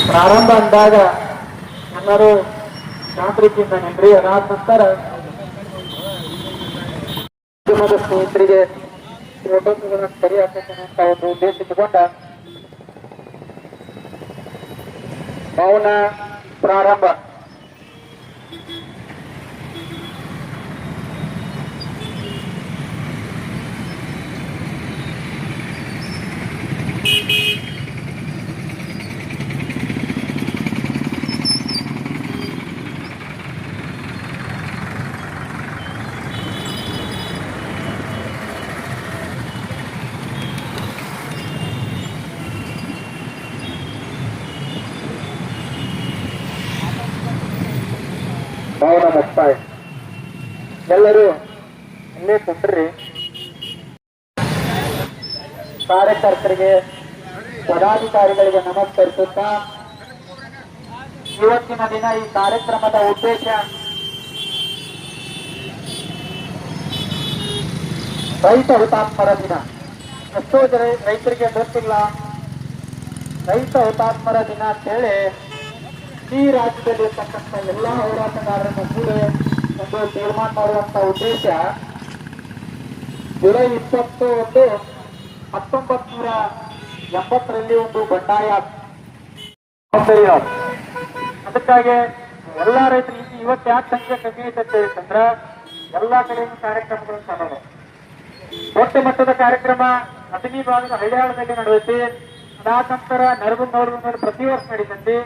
ಪ್ರಾರಂಭ ಅಂದಾಗ ಎಲ್ಲರೂ ಶಾಂತರೀತಿಯಿಂದ ನಿಲ್ರಿ. ಅದಾದ ನಂತರ ಕುಟುಂಬದ ಸ್ನೇಹಿತರಿಗೆ ಫೋಟೋಗಳನ್ನು ಸರಿ ಹಾಕುತ್ತೇನೆ ಅಂತ ಒಂದು ಉದ್ದೇಶ ಇಟ್ಟುಕೊಂಡ ಮೌನ ಪ್ರಾರಂಭ. ಮೌನ ಮುಕ್ತಾಯ. ಎಲ್ಲರೂ ಇಲ್ಲೇ ಕುಂಡ್ರಿ. ಕಾರ್ಯಕರ್ತರಿಗೆ ಪದಾಧಿಕಾರಿಗಳಿಗೆ ನಮಸ್ಕರಿಸುತ್ತಾ ಇವತ್ತಿನ ದಿನ ಈ ಕಾರ್ಯಕ್ರಮದ ಉದ್ದೇಶ ರೈತ ಹುತಾತ್ಮರ ದಿನ. ಎಷ್ಟೋ ರೈತರಿಗೆ ಗೊತ್ತಿಲ್ಲ ರೈತ ಹುತಾತ್ಮರ ದಿನ ಅಂತೇಳಿ ಈ ರಾಜ್ಯದಲ್ಲಿ ಇರ್ತಕ್ಕಂಥ ಎಲ್ಲಾ ಹೋರಾಟಗಾರರನ್ನು ಕೂಡ ಒಂದು ತೀರ್ಮಾನ ಮಾಡುವಂತ ಉದ್ದೇಶ ಜುಲೈ 21, 1980ರಲ್ಲಿ ಒಂದು ಬಂಡಾಯ. ಅದಕ್ಕಾಗಿ ಎಲ್ಲಾ ರೈತರಿಗೆ ಇವತ್ತು ಯಾಕೆ ಸಂಖ್ಯೆ ಕಮ್ಮಿ ಐತೆ ಅಂತಂದ್ರ ಎಲ್ಲಾ ಕಡೆಯಿಂದ ಕಾರ್ಯಕ್ರಮಗಳು ಸಾಲೋದು. ದೊಡ್ಡ ಮಟ್ಟದ ಕಾರ್ಯಕ್ರಮ ಅಥಣಿ ಭಾಗದ ಹಳ್ಳಿಯಾಳದಲ್ಲಿ ನಡೆಯುತ್ತೆ. ಅದಾದ ನಂತರ ನರಗುಂದ ಪ್ರತಿ ವರ್ಷ ನಡೀತೈತಿ.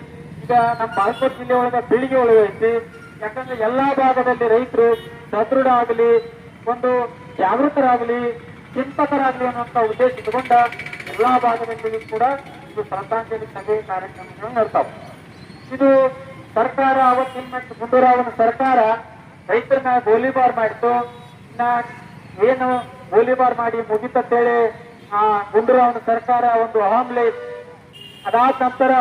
ಈಗ ನಮ್ಮ ಬಾಗಲಕೋಟೆ ಜಿಲ್ಲೆ ಒಳಗ ಬೀಳಿಗೆ ಒಳಗೆ ಐತಿ. ಯಾಕಂದ್ರೆ ಎಲ್ಲಾ ಭಾಗದಲ್ಲಿ ರೈತರು ಸದೃಢ ಆಗಲಿ, ಒಂದು ಜಾಗೃತರಾಗಲಿ, ಚಿಂತಕರಾಗಲಿ ಅನ್ನುವಂತ ಉದ್ದೇಶ ಇಟ್ಟುಕೊಂಡ ಎಲ್ಲಾ ಭಾಗದಲ್ಲಿ ಕೂಡ ಇದು ಶ್ರದ್ಧಾಂಜಲಿ ಸಭೆ ಕಾರ್ಯಕ್ರಮಗಳು ನಡೆತಾವ. ಇದು ಸರ್ಕಾರ ಅವತ್ತಿನ ಗುಂಡೂರಾವನ ಸರ್ಕಾರ ರೈತರನ್ನ ಗೋಲಿಬಾರ್ ಮಾಡಿತು. ಇನ್ನ ಏನು ಗೋಲಿಬಾರ್ ಮಾಡಿ ಮುಗಿತೇಳಿ ಆ ಗುಂಡೂರಾವನ ಸರ್ಕಾರ ಒಂದು ಅಹಂಲೆ. ಅದಾದ ನಂತರ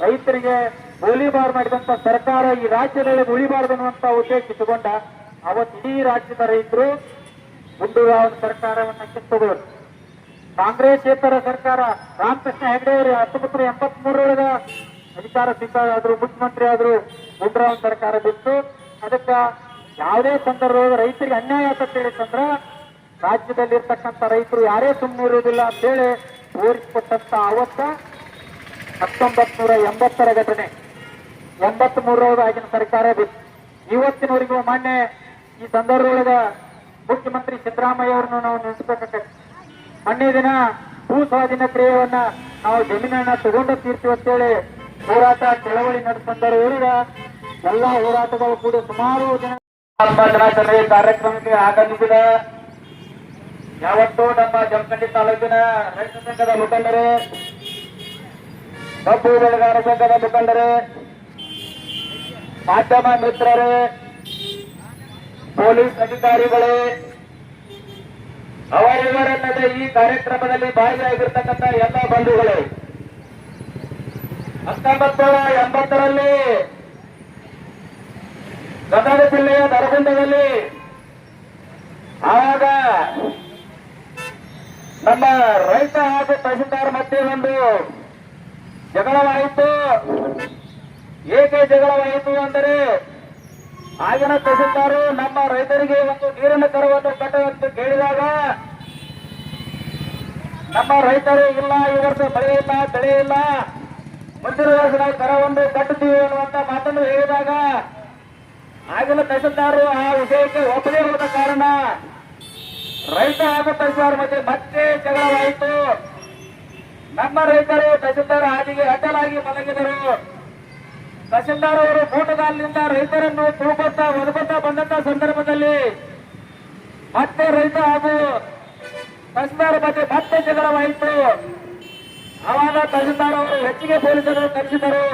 ರೈತರಿಗೆ ಗೋಲಿಬಾರ್ ಮಾಡಿದಂತ ಸರ್ಕಾರ ಈ ರಾಜ್ಯದಲ್ಲಿ ಉಳಿಬಾರದು ಅನ್ನುವಂತ ಉದ್ದೇಶ ಇಟ್ಟುಕೊಂಡ ಅವತ್ತು ಇಡೀ ರಾಜ್ಯದ ರೈತರು ಗುಂಡೂರಾವನ ಸರ್ಕಾರವನ್ನ ಕಿತ್ತುಗಳು. ಕಾಂಗ್ರೆಸ್ಸೇತರ ಸರ್ಕಾರ ರಾಮಕೃಷ್ಣ ಹೆಗಡೆ ಅವರು 1983 ಅಧಿಕಾರ ಸಿಕ್ಕಾದ್ರು, ಮುಖ್ಯಮಂತ್ರಿ ಆದ್ರು. ಗುಂಡೂರಾವನ ಸರ್ಕಾರ ಬಿಟ್ಟು ಅದಕ್ಕ ಯಾವುದೇ ಸಂದರ್ಭದಲ್ಲಿ ರೈತರಿಗೆ ಅನ್ಯಾಯ ಅಂತಂದ್ರ ರಾಜ್ಯದಲ್ಲಿರ್ತಕ್ಕಂಥ ರೈತರು ಯಾರೇ ಸುಮ್ಮನೆ ಇರುವುದಿಲ್ಲ ಅಂತೇಳಿ ತೋರಿಸಿಕೊಟ್ಟಂತ ಅವತ್ತ 1980ರ ಘಟನೆ. 83 ಆಗಿನ ಸರ್ಕಾರ ಬಿತ್ತು. ಇವತ್ತಿನವರೆಗೂ ಮೊನ್ನೆ ಈ ಸಂದರ್ಭದೊಳಗ ಮುಖ್ಯಮಂತ್ರಿ ಸಿದ್ದರಾಮಯ್ಯ ಅವರನ್ನು ನಾವು ನೆನೆಸ್ಬೇಕಾಗ್ತದೆ. ಮೊನ್ನೆ ದಿನ ಭೂ ಸ್ವಾಧೀನ ಕ್ರಿಯೆಯನ್ನ ನಾವು ಜಮೀನನ್ನ ತಗೊಂಡು ತೀರ್ತೀವಿ ಅಂತೇಳಿ ಹೋರಾಟ ಚಳವಳಿ ನಡೆಸಿದರು. ಈಗ ಎಲ್ಲಾ ಹೋರಾಟಗಳು ಕೂಡ ಸುಮಾರು ದಿನ ಕಾರ್ಯಕ್ರಮಕ್ಕೆ ಆಗಮಿಸಿದ ಯಾವತ್ತೂ ನಮ್ಮ ಜಮಖಂಡಿ ತಾಲೂಕಿನ ರೈತ ಸಂಘದ ಮುಖಂಡರೇ, ಕಬ್ಬು ಬೆಳೆಗಾರ ಸಂಘದ ಮುಖಂಡರೇ, ಮಾಧ್ಯಮ ಮಿತ್ರರೇ, ಪೊಲೀಸ್ ಅಧಿಕಾರಿಗಳೇ, ಅವರಿವರಲ್ಲದೆ ಈ ಕಾರ್ಯಕ್ರಮದಲ್ಲಿ ಭಾಗಿಯಾಗಿರ್ತಕ್ಕಂಥ ಎಲ್ಲ ಬಂಧುಗಳೇ, 1980ರಲ್ಲಿ ಗದಗ ಜಿಲ್ಲೆಯ ನರಗುಂದದಲ್ಲಿ ಆಗ ನಮ್ಮ ರೈತ ಹಾಗೂ ತಹಸೀಲ್ದಾರ್ ಮಧ್ಯೆ ಒಂದು ಜಗಳವಾಯಿತು. ಏಕೆ ಜಗಳವಾಯಿತು ಅಂದರೆ ಆಗಿನ ತಹಸೀಲ್ದಾರು ನಮ್ಮ ರೈತರಿಗೆ ಒಂದು ನೀರಿನ ಕರವನ್ನು ಕಟ್ಟುವಂತೆ ಕೇಳಿದಾಗ ನಮ್ಮ ರೈತರು ಇಲ್ಲ, ಈ ವರ್ಷ ಮಳೆ ಇಲ್ಲ, ಬೆಳೆ ಇಲ್ಲ, ಮುಂದಿನ ವರ್ಷ ನಾವು ಕರವನ್ನು ಕಟ್ಟುತ್ತೀವಿ ಅನ್ನುವಂತ ಮಾತನ್ನು ಹೇಳಿದಾಗ ಆಗಿನ ತಹಸೀಲ್ದಾರು ಆ ವಿಷಯಕ್ಕೆ ಒಪ್ಪದೇ ಹೋದ ಕಾರಣ ರೈತ ಹಾಗೂ ತಹಸೀಲ್ದಾರ್ ಮಧ್ಯೆ ಮತ್ತೆ ಜಗಳವಾಯಿತು. ನಮ್ಮ ರೈತರು ತಹಸೀಲ್ದಾರ್ ಹಾದಿಗೆ ಅಡ್ಡಲಾಗಿ ಮಲಗಿದರು. ತಹಸೀಲ್ದಾರ್ ಅವರು ಬೂಟಗಾಲಿನಿಂದ ರೈತರನ್ನು ತೂಗುತ್ತಾ ಒದಗುತ್ತಾ ಬಂದಂತ ಸಂದರ್ಭದಲ್ಲಿ ಮತ್ತೆ ರೈತ ಹಾಗೂ ತಹಸೀಲ್ದಾರ್ ಮಧ್ಯೆ ಮತ್ತೆ ಜಗಳವಾಯಿತು. ಆವಾಗ ತಹಸೀಲ್ದಾರ್ ಅವರು ಹೆಚ್ಚಿಗೆ ಪೊಲೀಸರು ಕರೆಸಿದರು.